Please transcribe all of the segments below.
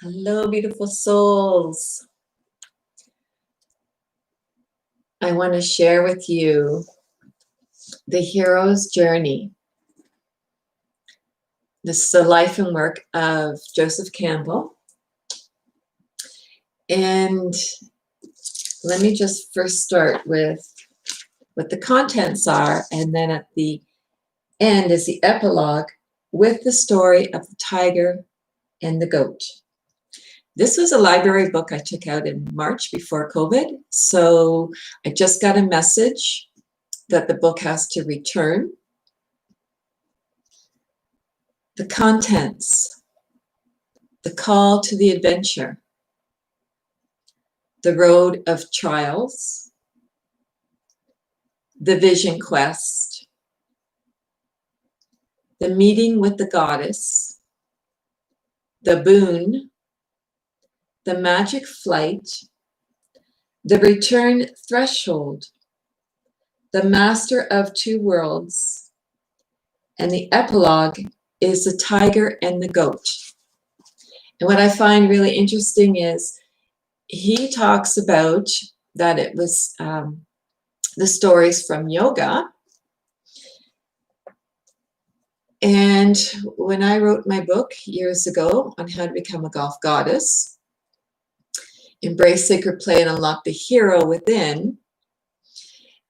Hello, beautiful souls. I want to share with you the hero's journey. This is the life and work of Joseph Campbell. And let me just first start with what the contents are, and then at the end is the epilogue with the story of the tiger and the goat. This was a library book I took out in March before COVID. So I just got a message that the book has to return. The contents, the call to the adventure, the road of trials, the vision quest, the meeting with the goddess, the boon, the magic flight, the return threshold, the master of two worlds, and the epilogue is the tiger and the goat. And what I find really interesting is he talks about that it was the stories from yoga. And when I wrote my book years ago on how to become a golf goddess, embrace sacred play and unlock the hero within.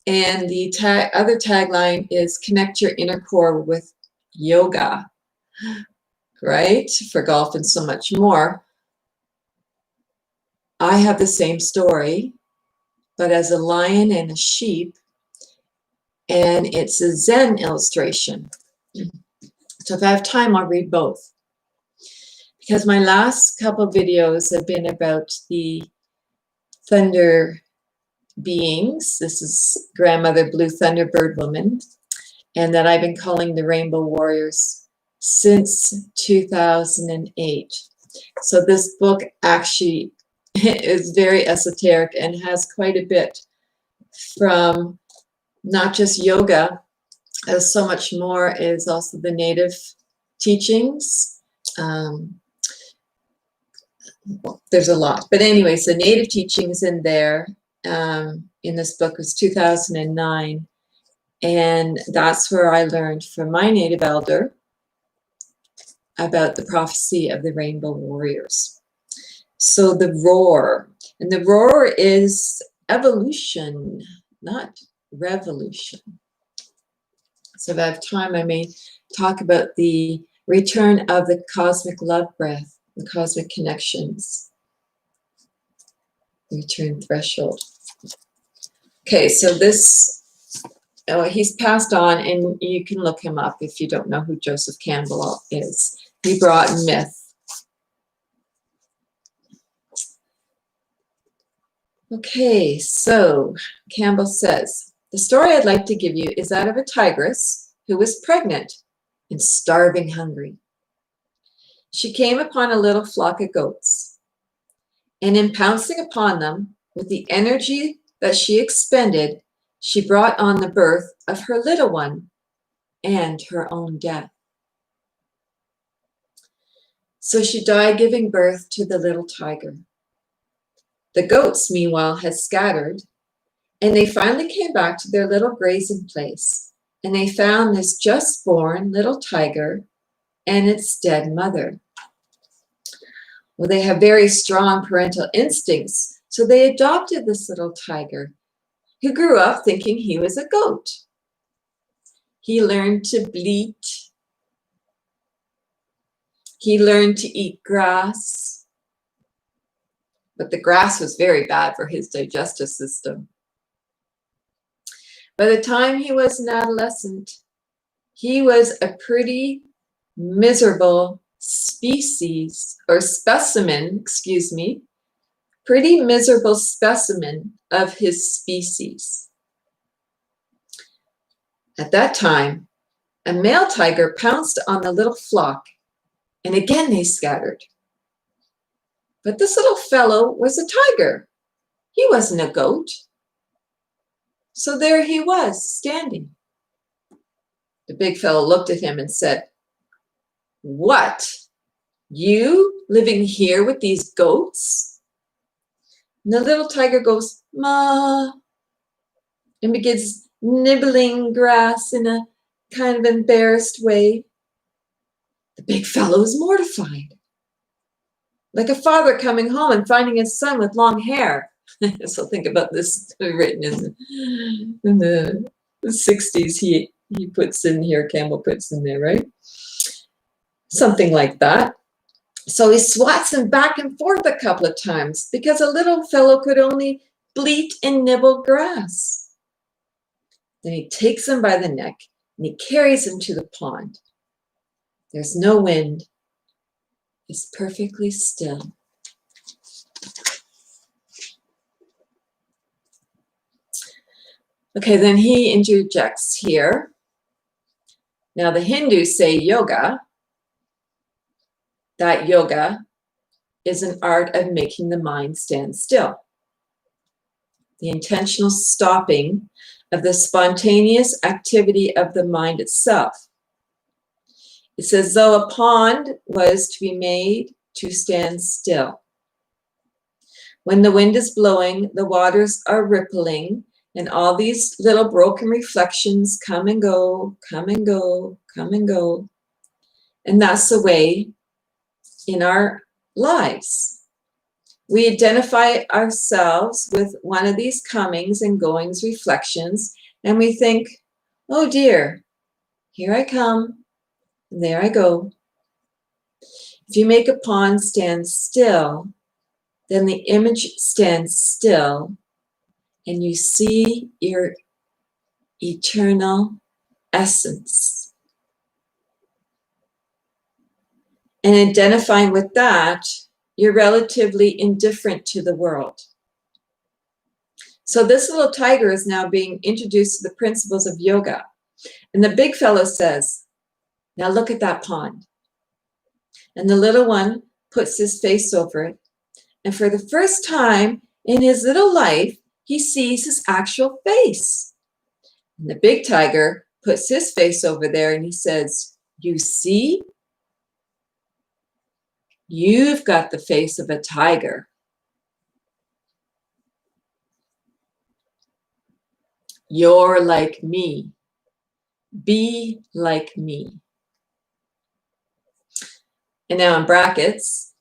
And the other tagline is connect your inner core with yoga, right? For golf and so much more. I have the same story, but as a lion and a sheep, and it's a Zen illustration. So if I have time, I'll read both. Because my last couple videos have been about the thunder beings. This is grandmother blue thunderbird woman, and that I've been calling the rainbow warriors since 2008. So this book actually is very esoteric and has quite a bit from not just yoga, as so much more is also the native teachings. Well, there's a lot, but anyways, the native teachings in there in this book was 2009, and that's where I learned from my native elder about the prophecy of the rainbow warriors. So the roar, and the roar is evolution, not revolution. So if I have time, I may talk about the return of the cosmic love breath, the cosmic connections, return threshold. Okay, so this, he's passed on, and you can look him up if you don't know who Joseph Campbell is. He brought myth. Okay, so Campbell says, the story I'd like to give you is that of a tigress who was pregnant and starving hungry. She came upon a little flock of goats, and in pouncing upon them with the energy that she expended, she brought on the birth of her little one and her own death. So she died giving birth to the little tiger. The goats, meanwhile, had scattered, and they finally came back to their little grazing place, and they found this just born little tiger and its dead mother. Well, they have very strong parental instincts, so they adopted this little tiger, who grew up thinking he was a goat. He learned to bleat. He learned to eat grass, but the grass was very bad for his digestive system. By the time he was an adolescent, he was a pretty miserable pretty miserable specimen of his species. At that time, a male tiger pounced on the little flock, and again they scattered. But this little fellow was a tiger. He wasn't a goat. So there he was, standing. The big fellow looked at him and said, "What? You living here with these goats? And the little tiger goes, "Ma," and begins nibbling grass in a kind of embarrassed way. The big fellow is mortified, like a father coming home and finding his son with long hair. So think about this written in the 60s. He puts in here, Campbell puts in there, right? Something like that. So he swats him back and forth a couple of times because a little fellow could only bleat and nibble grass. Then he takes him by the neck and he carries him to the pond. There's no wind. It's perfectly still. Okay, then he interjects here. Now the Hindus say yoga. That yoga is an art of making the mind stand still. The intentional stopping of the spontaneous activity of the mind itself. It's as though a pond was to be made to stand still. When the wind is blowing, the waters are rippling, and all these little broken reflections come and go, come and go, come and go. And that's the way in our lives. We identify ourselves with one of these comings and goings reflections, and we think, oh dear, here I come, and there I go. If you make a pond stand still, then the image stands still, and you see your eternal essence. And identifying with that, you're relatively indifferent to the world. So this little tiger is now being introduced to the principles of yoga. And the big fellow says, now look at that pond. And the little one puts his face over it. And for the first time in his little life, he sees his actual face. And the big tiger puts his face over there and he says, you see? You've got the face of a tiger. You're like me. Be like me. And now in brackets,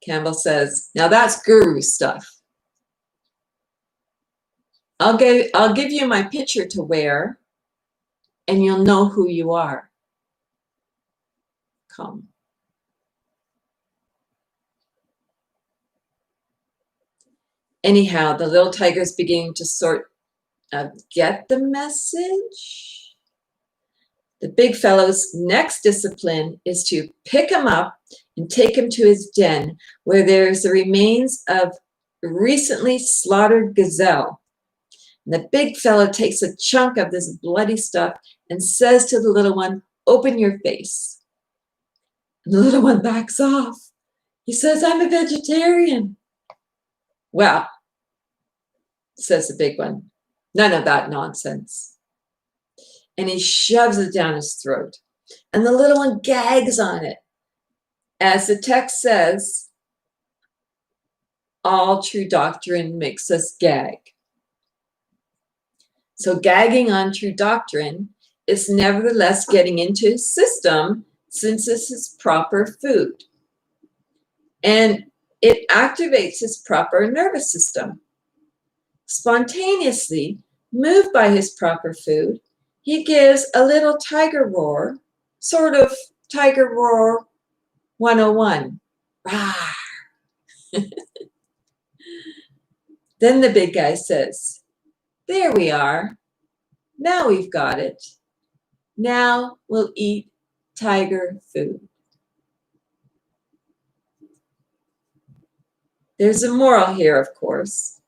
Campbell says, now that's guru stuff. I'll give you my picture to wear and you'll know who you are. Come. Anyhow, the little tiger's beginning to sort of get the message. The big fellow's next discipline is to pick him up and take him to his den where there's the remains of recently slaughtered gazelle. And the big fellow takes a chunk of this bloody stuff and says to the little one, open your face. And the little one backs off. He says, I'm a vegetarian. Well, says the big one, none of that nonsense. And he shoves it down his throat. And the little one gags on it. As the text says, all true doctrine makes us gag. So gagging on true doctrine is nevertheless getting into his system since this is proper food. And it activates his proper nervous system. Spontaneously, moved by his proper food, he gives a little tiger roar, sort of tiger roar 101. Rawr. Then the big guy says, there we are. Now we've got it. Now we'll eat tiger food. There's a moral here, of course.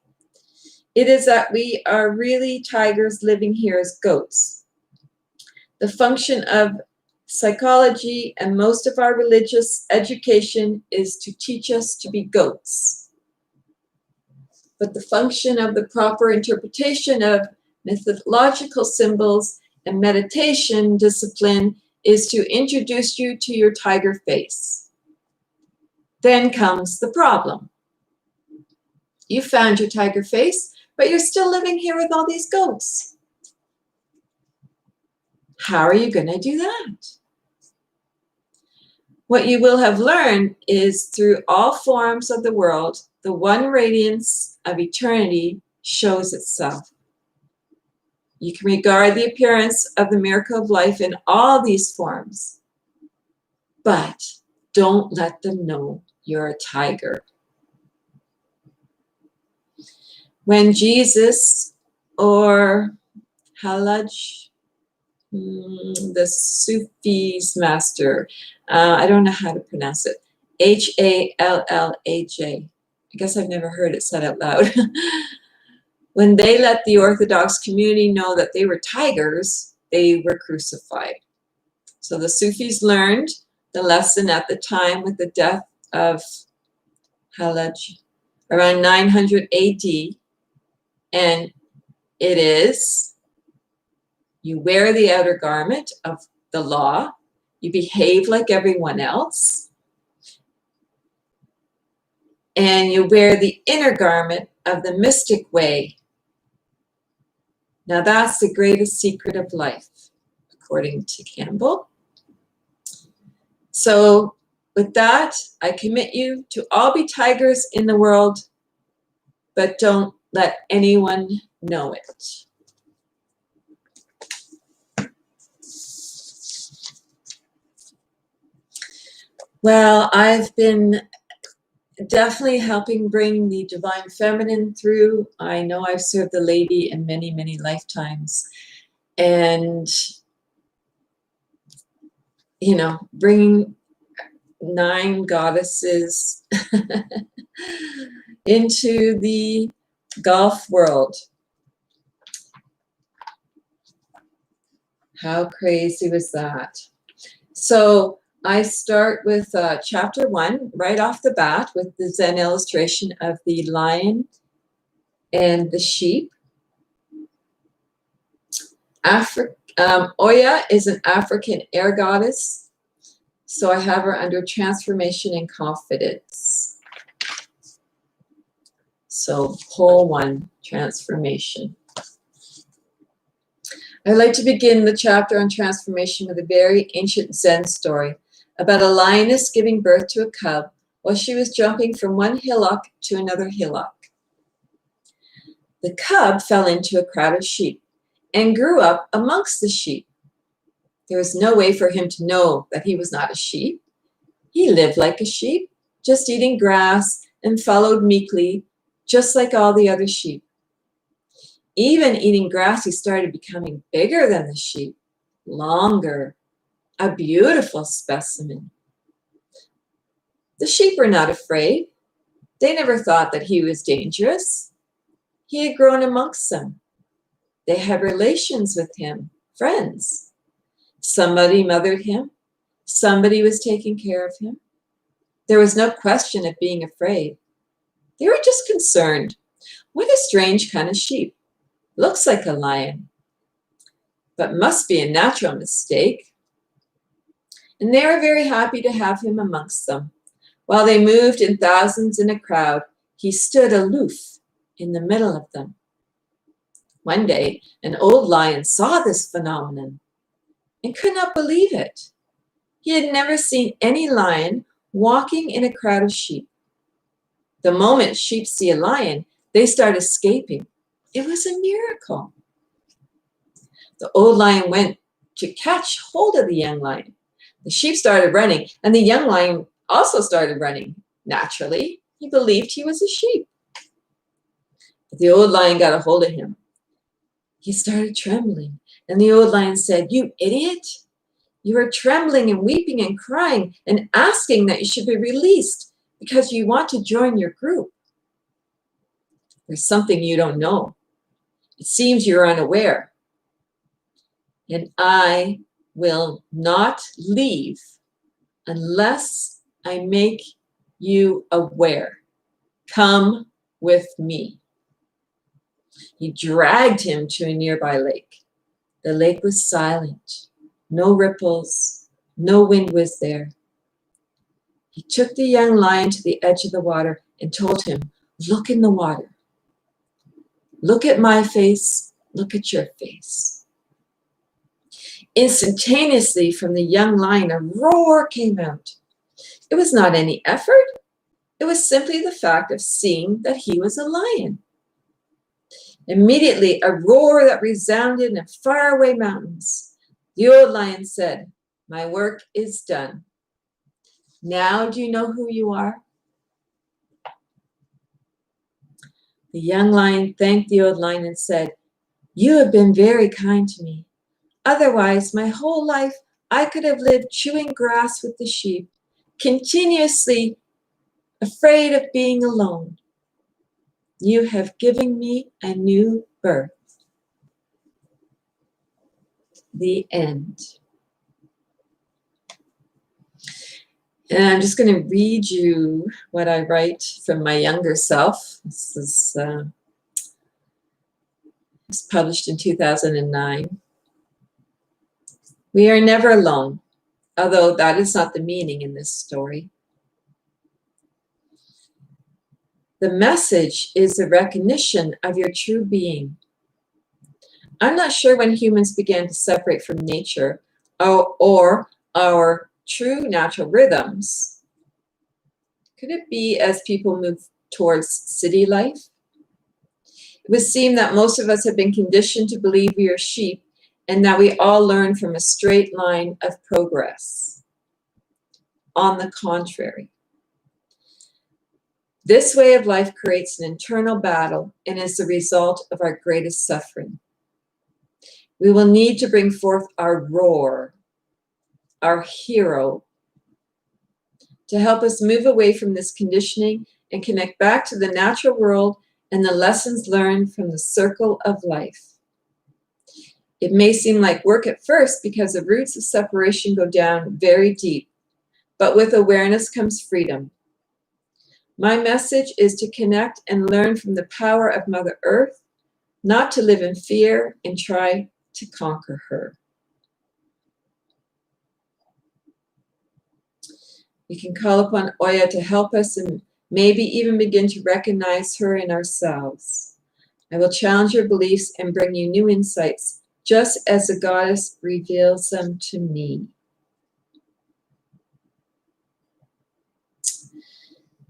It is that we are really tigers living here as goats. The function of psychology and most of our religious education is to teach us to be goats. But the function of the proper interpretation of mythological symbols and meditation discipline is to introduce you to your tiger face. Then comes the problem. You found your tiger face, but you're still living here with all these goats. How are you going to do that? What you will have learned is through all forms of the world, the one radiance of eternity shows itself. You can regard the appearance of the miracle of life in all these forms, but don't let them know you're a tiger. When Jesus or Halaj, the Sufi's master, I don't know how to pronounce it, Hallaj. I guess I've never heard it said out loud. When they let the Orthodox community know that they were tigers, they were crucified. So the Sufis learned the lesson at the time with the death of Halaj around 900 AD. And it is, you wear the outer garment of the law, you behave like everyone else, and you wear the inner garment of the mystic way. Now that's the greatest secret of life, according to Campbell. So with that, I commit you to all be tigers in the world, but don't let anyone know it. Well, I've been definitely helping bring the divine feminine through. I know I've served the lady in many, many lifetimes. And, you know, bringing 9 goddesses into the golf world. How crazy was that? So I start with chapter 1 right off the bat with the Zen illustration of the lion and the sheep. Oya is an African air goddess, so I have her under transformation and confidence. So pole 1, transformation. I'd like to begin the chapter on transformation with a very ancient Zen story about a lioness giving birth to a cub while she was jumping from one hillock to another hillock. The cub fell into a crowd of sheep and grew up amongst the sheep. There was no way for him to know that he was not a sheep. He lived like a sheep, just eating grass and followed meekly, just like all the other sheep. Even eating grass, he started becoming bigger than the sheep, longer, a beautiful specimen. The sheep were not afraid. They never thought that he was dangerous. He had grown amongst them. They had relations with him, friends. Somebody mothered him. Somebody was taking care of him. There was no question of being afraid. They were just concerned. What a strange kind of sheep. Looks like a lion, but must be a natural mistake. And they were very happy to have him amongst them. While they moved in thousands in a crowd, he stood aloof in the middle of them. One day, an old lion saw this phenomenon and could not believe it. He had never seen any lion walking in a crowd of sheep. The moment sheep see a lion, they start escaping. It was a miracle. The old lion went to catch hold of the young lion. The sheep started running, and the young lion also started running. Naturally, he believed he was a sheep. But the old lion got a hold of him. He started trembling, and the old lion said, "You idiot! You are trembling and weeping and crying and asking that you should be released because you want to join your group. There's something you don't know. It seems you're unaware. And I will not leave unless I make you aware. Come with me." He dragged him to a nearby lake. The lake was silent. No ripples. No wind was there. He took the young lion to the edge of the water and told him, "Look in the water. Look at my face. Look at your face." Instantaneously from the young lion, a roar came out. It was not any effort. It was simply the fact of seeing that he was a lion. Immediately, a roar that resounded in faraway mountains. The old lion said, "My work is done. Now do you know who you are?" The young lion thanked the old lion and said, "You have been very kind to me. Otherwise, my whole life, I could have lived chewing grass with the sheep, continuously afraid of being alone. You have given me a new birth." The end. And I'm just going to read you what I write from my younger self. This is was published in 2009. We are never alone, although that is not the meaning in this story. The message is the recognition of your true being. I'm not sure when humans began to separate from nature or our true natural rhythms. Could it be as people move towards city life? It would seem that most of us have been conditioned to believe we are sheep and that we all learn from a straight line of progress. On the contrary, this way of life creates an internal battle and is the result of our greatest suffering. We will need to bring forth our roar, our hero, to help us move away from this conditioning and connect back to the natural world and the lessons learned from the circle of life. It may seem like work at first because the roots of separation go down very deep, but with awareness comes freedom. My message is to connect and learn from the power of Mother Earth, not to live in fear and try to conquer her. We can call upon Oya to help us and maybe even begin to recognize her in ourselves. I will challenge your beliefs and bring you new insights, just as the goddess reveals them to me.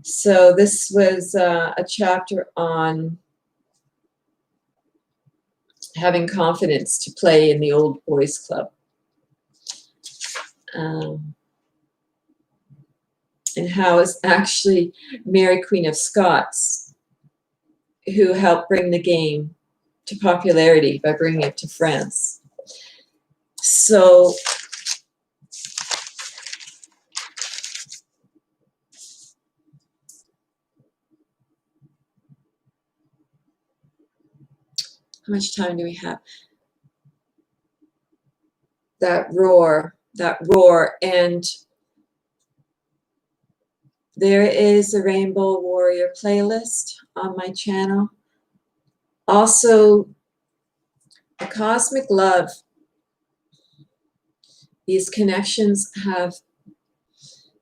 So this was a chapter on having confidence to play in the old boys club. And how it's actually Mary Queen of Scots who helped bring the game to popularity by bringing it to France. So how much time do we have? That roar, and there is a Rainbow Warrior playlist on my channel. Also, the Cosmic Love. These connections have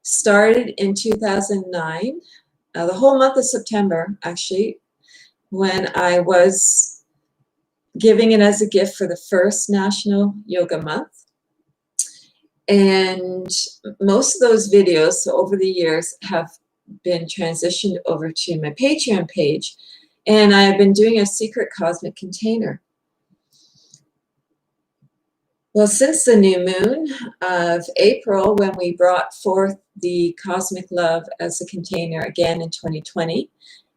started in 2009, the whole month of September, actually, when I was giving it as a gift for the first National Yoga Month. And most of those videos, so over the years, have been transitioned over to my Patreon page, and I've been doing a secret cosmic container. Well, since the new moon of April, when we brought forth the Cosmic Love as a container again in 2020,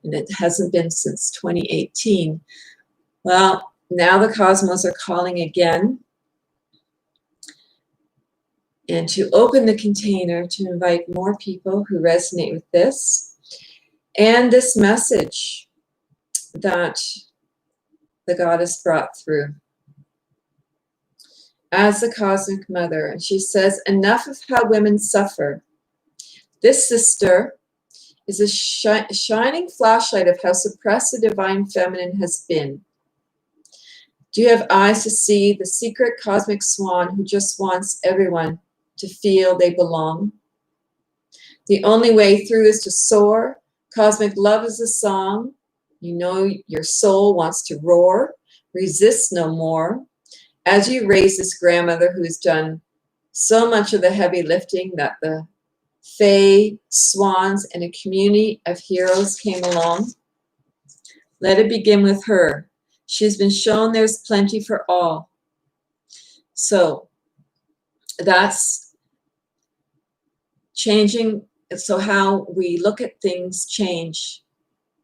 and it hasn't been since 2018, well, now the cosmos are calling again, and to open the container to invite more people who resonate with this and this message that the goddess brought through as the cosmic mother. And she says, enough of how women suffer. This sister is a shining flashlight of how suppressed the divine feminine has been. Do you have eyes to see the secret cosmic swan who just wants everyone to feel they belong? The only way through is to soar. Cosmic love is a song. You know your soul wants to roar. Resist no more. As you raise this grandmother who's done so much of the heavy lifting that the Fae, swans, and a community of heroes came along, let it begin with her. She's been shown there's plenty for all. So that's changing. So how we look at things change,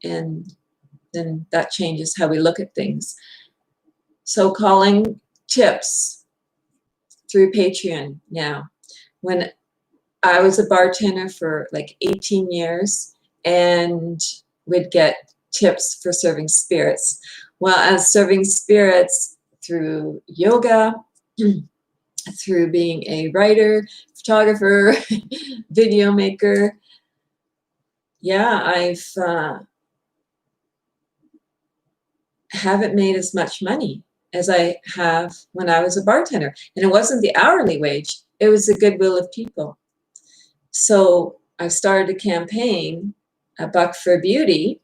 and then that changes how we look at things. So calling tips through Patreon now. When I was a bartender for like 18 years and would get tips for serving spirits. Well, as serving spirits through yoga, through being a writer, photographer, video maker, yeah, I've haven't made as much money as I have when I was a bartender. And it wasn't the hourly wage, it was the goodwill of people. So I started a campaign, a buck for beauty,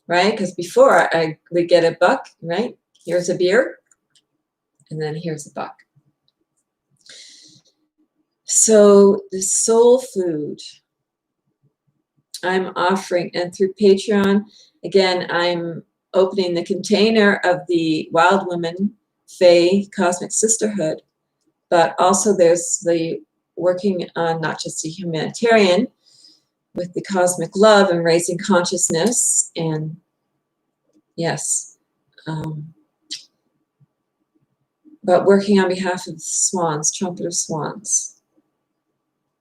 right? Because before I would get a buck, right? Here's a beer, and then here's a buck. So the soul food I'm offering, and through Patreon, again, I'm opening the container of the Wild Women Fae Cosmic Sisterhood, but also there's the working on not just the humanitarian with the cosmic love and raising consciousness, and yes, but working on behalf of the swans, trumpeter swans,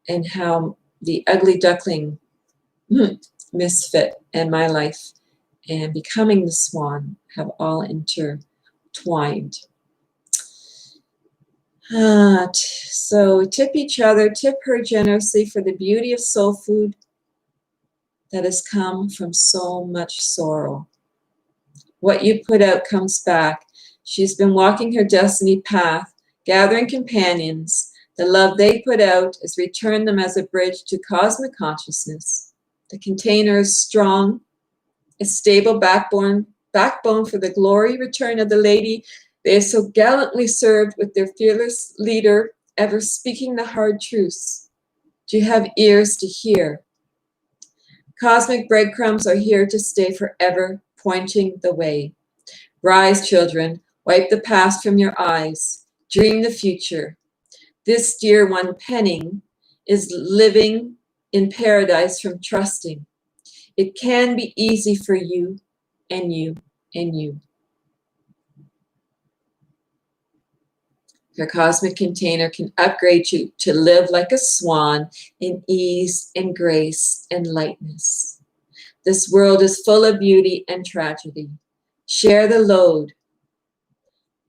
and how the ugly duckling misfit and my life and becoming the swan have all intertwined. So tip each other, tip her generously for the beauty of soul food that has come from so much sorrow. What you put out comes back. She's been walking her destiny path, gathering companions. The love they put out has returned them as a bridge to cosmic consciousness. The container is strong, a stable backbone for the glory return of the lady they have so gallantly served with their fearless leader, ever speaking the hard truths. Do you have ears to hear? Cosmic breadcrumbs are here to stay forever, pointing the way. Rise, children, wipe the past from your eyes, dream the future. This dear one penning is living in paradise from trusting. It can be easy for you and you and you. Her cosmic container can upgrade you to live like a swan in ease and grace and lightness. This world is full of beauty and tragedy. Share the load.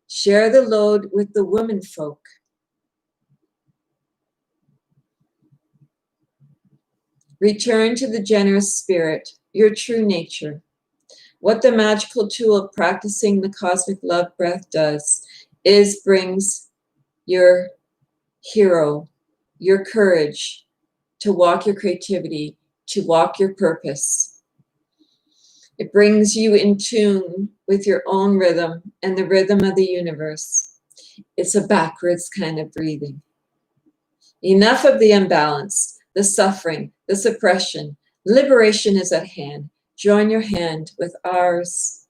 Share the load with the women folk. Return to the generous spirit, your true nature. What the magical tool of practicing the cosmic love breath does is brings your hero, your courage to walk your creativity, to walk your purpose. It brings you in tune with your own rhythm and the rhythm of the universe. It's a backwards kind of breathing. Enough of the imbalance, the suffering, the suppression. Liberation is at hand. Join your hand with ours.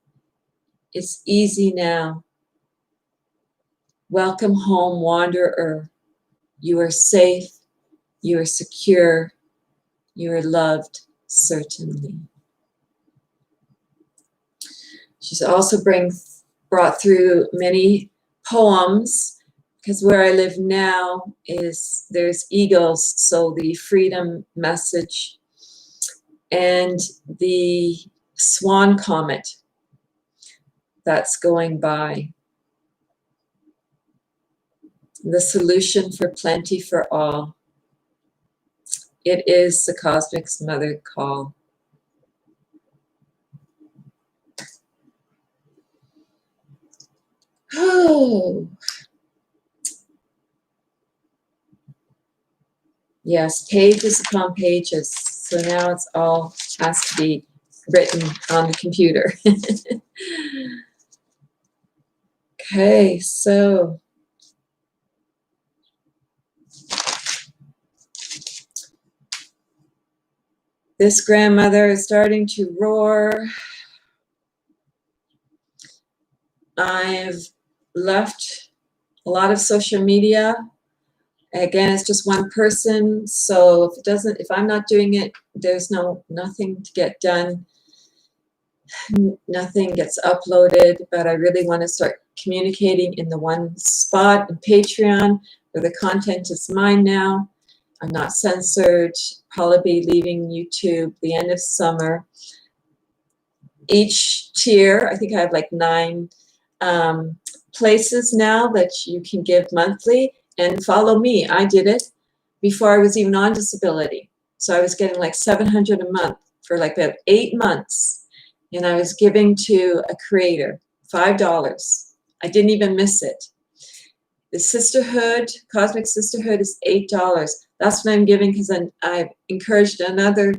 It's easy now. Welcome home, wanderer. You are safe. You are secure. You are loved, certainly. She's also brought through many poems, because where I live now there's eagles, so the freedom message, and the swan comet that's going by. The solution for plenty for all. It is the cosmic's mother call. Oh. Yes, pages upon pages. So now it's all has to be written on the computer. Okay, so this grandmother is starting to roar. I've left a lot of social media. Again, it's just one person, so if I'm not doing it, there's nothing to get done. Nothing gets uploaded, but I really want to start communicating in the one spot in Patreon where the content is mine now. I'm not censored. Probably be leaving YouTube the end of summer. Each tier, I think I have like 9 places now that you can give monthly, and follow me. I did it before I was even on disability. So I was getting like $700 a month for like about 8 months. And I was giving to a creator, $5. I didn't even miss it. The Sisterhood, Cosmic Sisterhood is $8. That's what I'm giving because I've encouraged another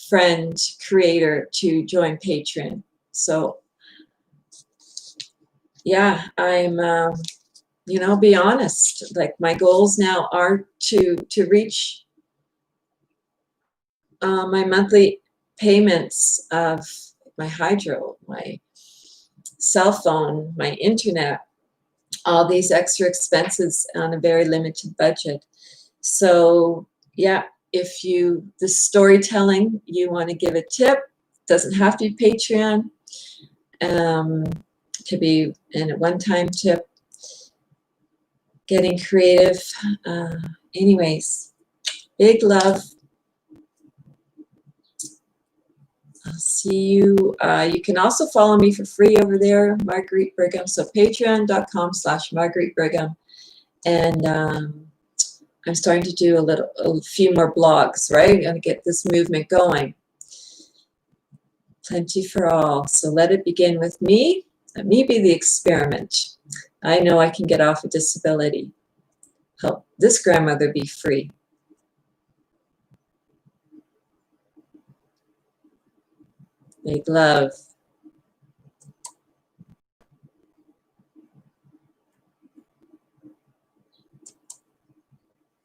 friend creator to join Patreon. So yeah, I'm, be honest. Like my goals now are to reach my monthly payments of my hydro, my cell phone, my internet, all these extra expenses on a very limited budget. So yeah, if the storytelling, you want to give a tip, doesn't have to be Patreon, to be in a one-time tip, getting creative. Anyways, big love. I'll see you. You can also follow me for free over there, Marguerite Brigham. So patreon.com/margaritbrigham. And I'm starting to do a few more blogs, right? I'm going to get this movement going. Plenty for all. So let it begin with me. Let me be the experiment. I know I can get off a disability. Help this grandmother be free. Big love.